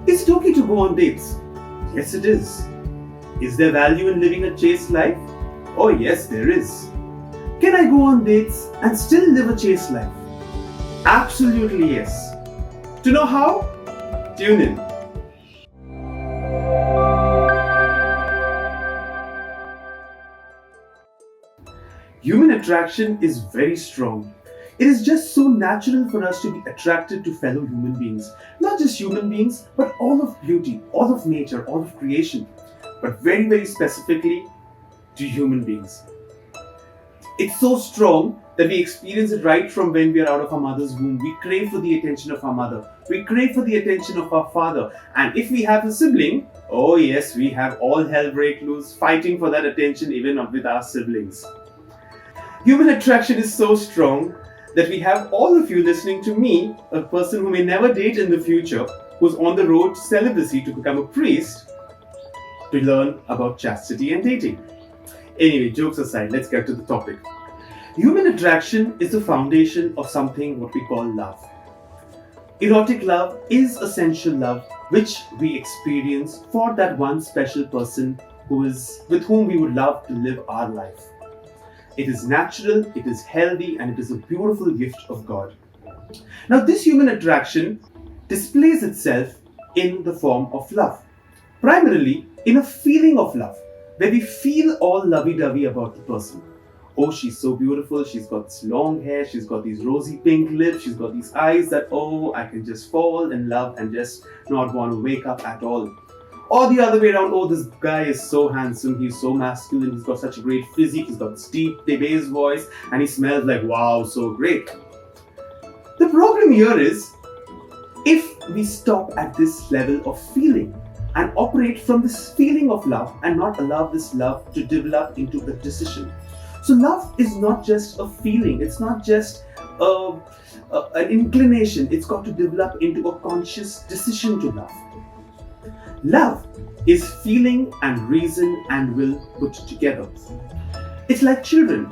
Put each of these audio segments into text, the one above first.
Is it okay to go on dates? Yes, it is. Is there value in living a chaste life? Oh, yes, there is. Can I go on dates and still live a chaste life? Absolutely yes. To know how? Tune in. Human attraction is very strong. It is just so natural for us to be attracted to fellow human beings. Not just human beings, but all of beauty, all of nature, all of creation. But very, very specifically to human beings. It's so strong that we experience it right from when we are out of our mother's womb. We crave for the attention of our mother. We crave for the attention of our father. And if we have a sibling, oh yes, we have all hell break loose, fighting for that attention even with our siblings. Human attraction is so strong that we have all of you listening to me, a person who may never date in the future, who's on the road to celibacy to become a priest, to learn about chastity and dating. Anyway, jokes aside, let's get to the topic. Human attraction is the foundation of something what we call love. Erotic love is essential love which we experience for that one special person with whom we would love to live our life. It is natural, it is healthy, and it is a beautiful gift of God. Now, this human attraction displays itself in the form of love. Primarily in a feeling of love, where we feel all lovey-dovey about the person. Oh, she's so beautiful, she's got this long hair, she's got these rosy pink lips, she's got these eyes that, oh, I can just fall in love and just not want to wake up at all. Or the other way around, oh, this guy is so handsome, he's so masculine, he's got such a great physique, he's got this deep bass voice, and he smells like wow, so great. The problem here is, if we stop at this level of feeling and operate from this feeling of love and not allow this love to develop into a decision. So love is not just a feeling, it's not just an inclination, it's got to develop into a conscious decision to love. Love is feeling and reason and will put together. It's like children.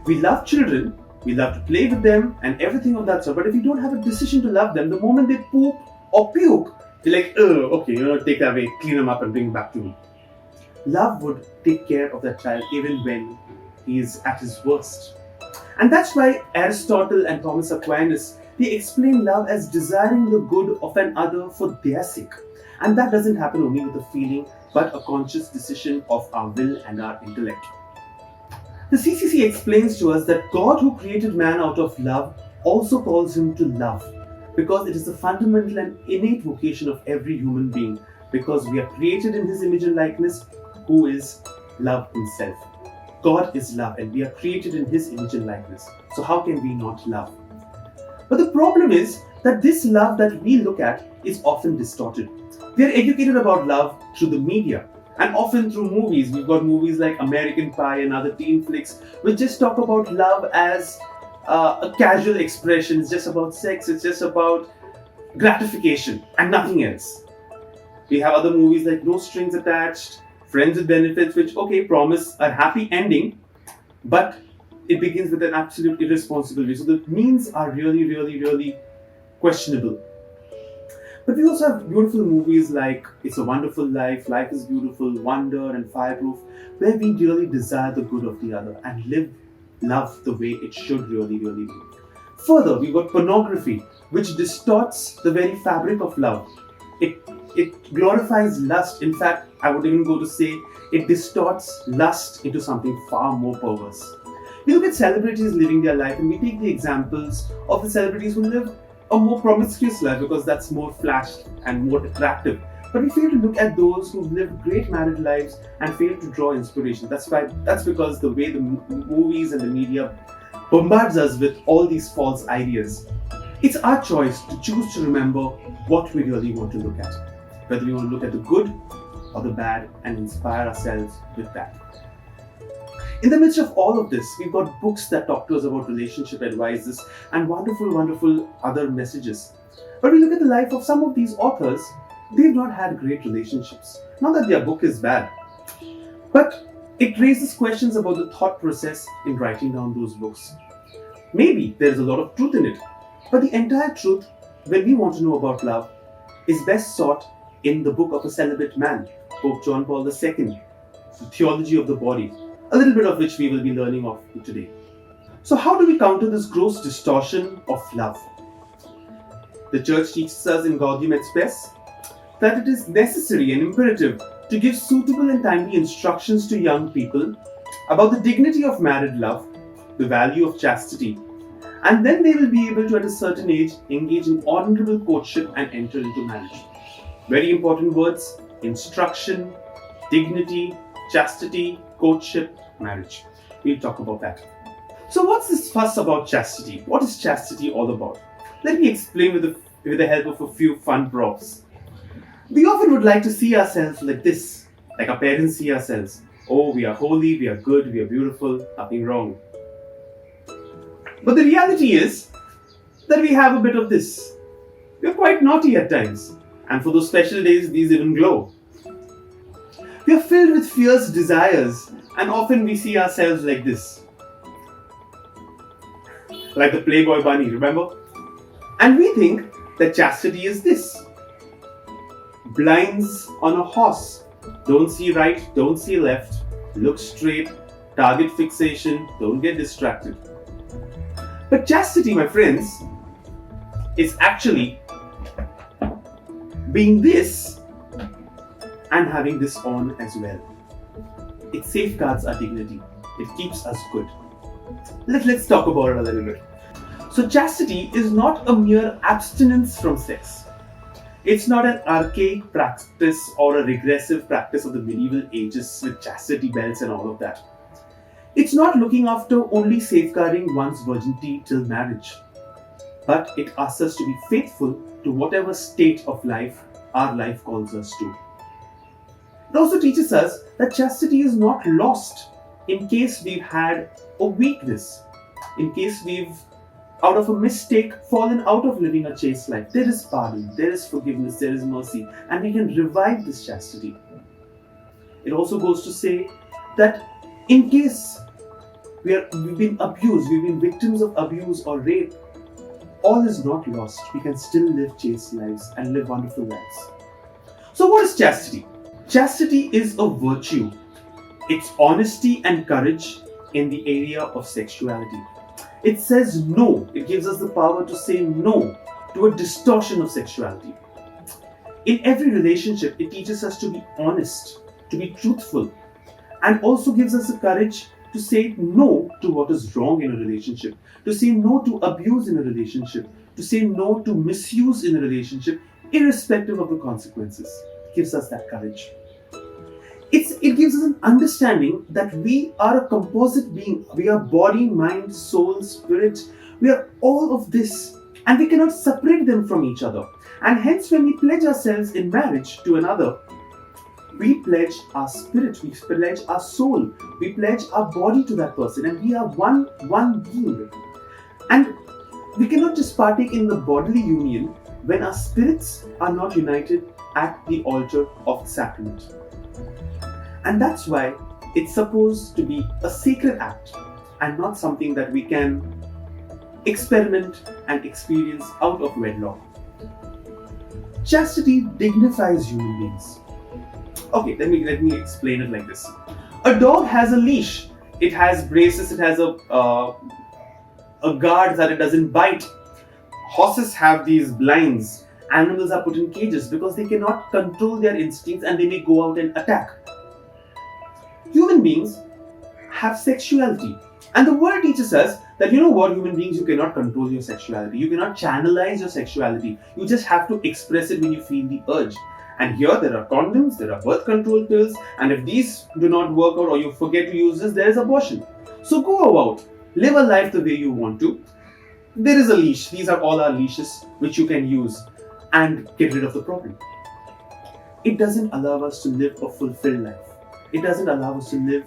We love children, we love to play with them and everything of that sort, but if we don't have a decision to love them, the moment they poop or puke, we're like, oh, okay, take that away, clean them up and bring them back to me. Love would take care of that child even when he is at his worst. And that's why Aristotle and Thomas Aquinas, they explain love as desiring the good of an other for their sake. And that doesn't happen only with a feeling, but a conscious decision of our will and our intellect. The CCC explains to us that God, who created man out of love, also calls him to love, because it is the fundamental and innate vocation of every human being, because we are created in his image and likeness, who is love himself. God is love and we are created in his image and likeness. So how can we not love? But the problem is that this love that we look at is often distorted. We are educated about love through the media and often through movies. We've got movies like American Pie and other teen flicks which just talk about love as a casual expression. It's just about sex, it's just about gratification and nothing else. We have other movies like No Strings Attached, Friends with Benefits, which promise a happy ending, but it begins with an absolute irresponsible way. So the means are really, really, really questionable. But we also have beautiful movies like It's a Wonderful Life, Life is Beautiful, Wonder and Fireproof, where we really desire the good of the other and live love the way it should really, really be. Further, we've got pornography, which distorts the very fabric of love. It glorifies lust. In fact, I would even go to say it distorts lust into something far more perverse. We look at celebrities living their life and we take the examples of the celebrities who live a more promiscuous life because that's more flash and more attractive. But we fail to look at those who've lived great married lives and fail to draw inspiration. That's because the way the movies and the media bombards us with all these false ideas. It's our choice to choose to remember what we really want to look at. Whether we want to look at the good or the bad and inspire ourselves with that. In the midst of all of this, we've got books that talk to us about relationship advices and wonderful, wonderful other messages. But we look at the life of some of these authors, they've not had great relationships. Not that their book is bad, but it raises questions about the thought process in writing down those books. Maybe there's a lot of truth in it, but the entire truth, when we want to know about love, is best sought in the book of a celibate man, Pope John Paul II, the theology of the body, a little bit of which we will be learning of today. So how do we counter this gross distortion of love? The church teaches us in Gaudium et Spes that it is necessary and imperative to give suitable and timely instructions to young people about the dignity of married love, the value of chastity, and then they will be able to, at a certain age, engage in honorable courtship and enter into marriage. Very important words: instruction, dignity, chastity, courtship, marriage. We'll talk about that. So what's this fuss about chastity? What is chastity all about? Let me explain with the help of a few fun props. We often would like to see ourselves like this, like our parents see ourselves. Oh, we are holy, we are good, we are beautiful, nothing wrong. But the reality is that we have a bit of this. We are quite naughty at times, and for those special days, these even glow. We are filled with fierce desires, and often we see ourselves like this. Like the Playboy bunny, remember? And we think that chastity is this. Blinds on a horse. Don't see right, don't see left. Look straight. Target fixation. Don't get distracted. But chastity, my friends, is actually being this and having this on as well. It safeguards our dignity. It keeps us good. Let's talk about it a little bit. So chastity is not a mere abstinence from sex. It's not an archaic practice or a regressive practice of the medieval ages with chastity belts and all of that. It's not looking after only safeguarding one's virginity till marriage, but it asks us to be faithful to whatever state of life our life calls us to. It also teaches us that chastity is not lost in case we've had a weakness, in case we've, out of a mistake, fallen out of living a chaste life. There is pardon, there is forgiveness, there is mercy, and we can revive this chastity. It also goes to say that in case we've been abused, we've been victims of abuse or rape, all is not lost. We can still live chaste lives and live wonderful lives. So what is chastity? Chastity is a virtue. It's honesty and courage in the area of sexuality. It says no. It gives us the power to say no to a distortion of sexuality. In every relationship, it teaches us to be honest, to be truthful, and also gives us the courage to say no to what is wrong in a relationship, to say no to abuse in a relationship, to say no to misuse in a relationship, irrespective of the consequences. It gives us that courage. It gives us an understanding that we are a composite being. We are body, mind, soul, spirit. We are all of this, and we cannot separate them from each other. And hence, when we pledge ourselves in marriage to another, we pledge our spirit, we pledge our soul, we pledge our body to that person, and we are one being. And we cannot just partake in the bodily union when our spirits are not united at the altar of the sacrament. And that's why it's supposed to be a sacred act and not something that we can experiment and experience out of wedlock. Chastity dignifies human beings. Okay, let me explain it like this. A dog has a leash. It has braces. It has a guard that it doesn't bite. Horses have these blinds. Animals are put in cages because they cannot control their instincts and they may go out and attack. Human beings have sexuality. And the world teaches us that, human beings, you cannot control your sexuality. You cannot channelize your sexuality. You just have to express it when you feel the urge. And here there are condoms, there are birth control pills, and if these do not work out or you forget to use this, there is abortion. So go about, live a life the way you want to. There is a leash. These are all our leashes which you can use and get rid of the problem. It doesn't allow us to live a fulfilled life. It doesn't allow us to live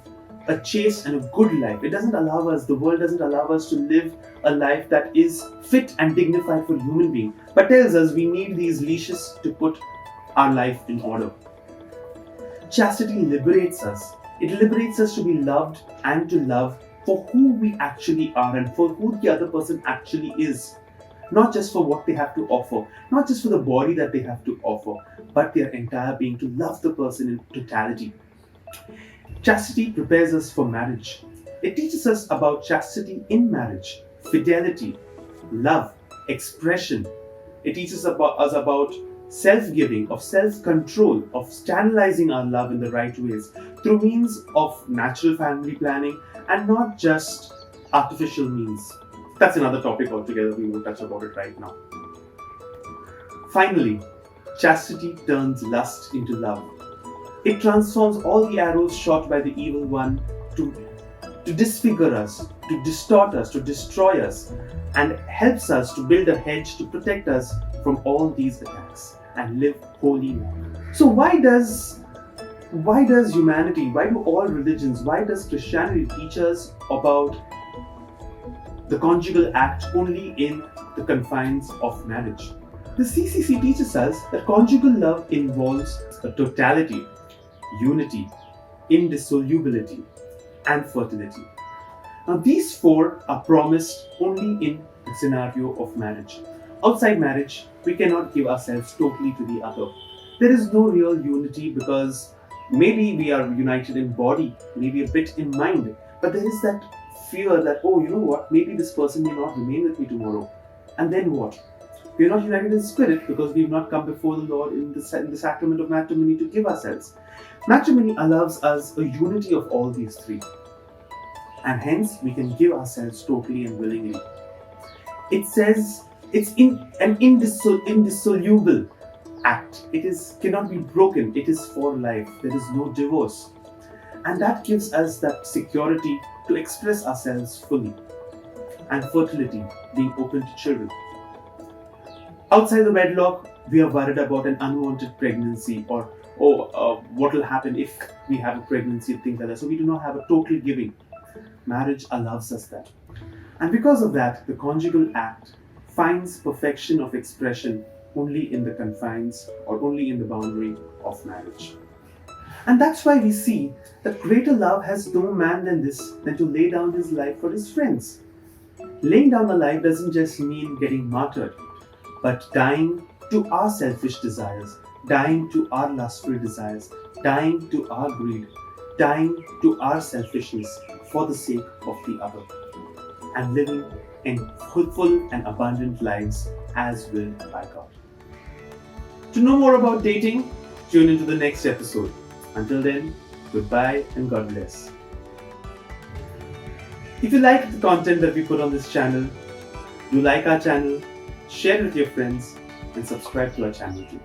a chaste and a good life. The world doesn't allow us to live a life that is fit and dignified for human being, but tells us we need these leashes to put our life in order. Chastity liberates us. It liberates us to be loved and to love for who we actually are and for who the other person actually is. not just for what they have to offer, not just for the body that they have to offer, but their entire being, to love the person in totality. Chastity prepares us for marriage. It teaches us about chastity in marriage, fidelity, love, expression. It teaches us about self-giving, of self-control, of channelizing our love in the right ways through means of natural family planning and not just artificial means. That's another topic altogether. We won't touch about it right now. Finally, chastity turns lust into love. It transforms all the arrows shot by the evil one to disfigure us, to distort us, to destroy us, and helps us to build a hedge to protect us from all these attacks and live holy life. So why does humanity, why do all religions, why does Christianity teach us about the conjugal act only in the confines of marriage? The CCC teaches us that conjugal love involves a totality, unity, indissolubility, and fertility. Now, these four are promised only in the scenario of marriage. Outside marriage, we cannot give ourselves totally to the other. There is no real unity because maybe we are united in body, maybe a bit in mind, but there is that fear that, oh, you know what, maybe this person may not remain with me tomorrow. And then what? We are not united in spirit because we have not come before the Lord in the sacrament of matrimony to give ourselves. Matrimony allows us a unity of all these three, and hence we can give ourselves totally and willingly. It says it's an indissoluble act. It cannot be broken. It is for life. There is no divorce, and that gives us that security to express ourselves fully, and fertility, being open to children. Outside the wedlock, we are worried about an unwanted pregnancy or what will happen if we have a pregnancy, things like that. So we do not have a total giving. Marriage allows us that. And because of that, the conjugal act finds perfection of expression only in the confines or only in the boundary of marriage. And that's why we see that greater love has no man than to lay down his life for his friends. Laying down a life doesn't just mean getting martyred, but dying to our selfish desires, dying to our lustful desires, dying to our greed, dying to our selfishness for the sake of the other, and living in full and abundant lives as willed by God. To know more about dating, tune into the next episode. Until then, goodbye and God bless. If you like the content that we put on this channel, do like our channel, share it with your friends, and subscribe to our channel too.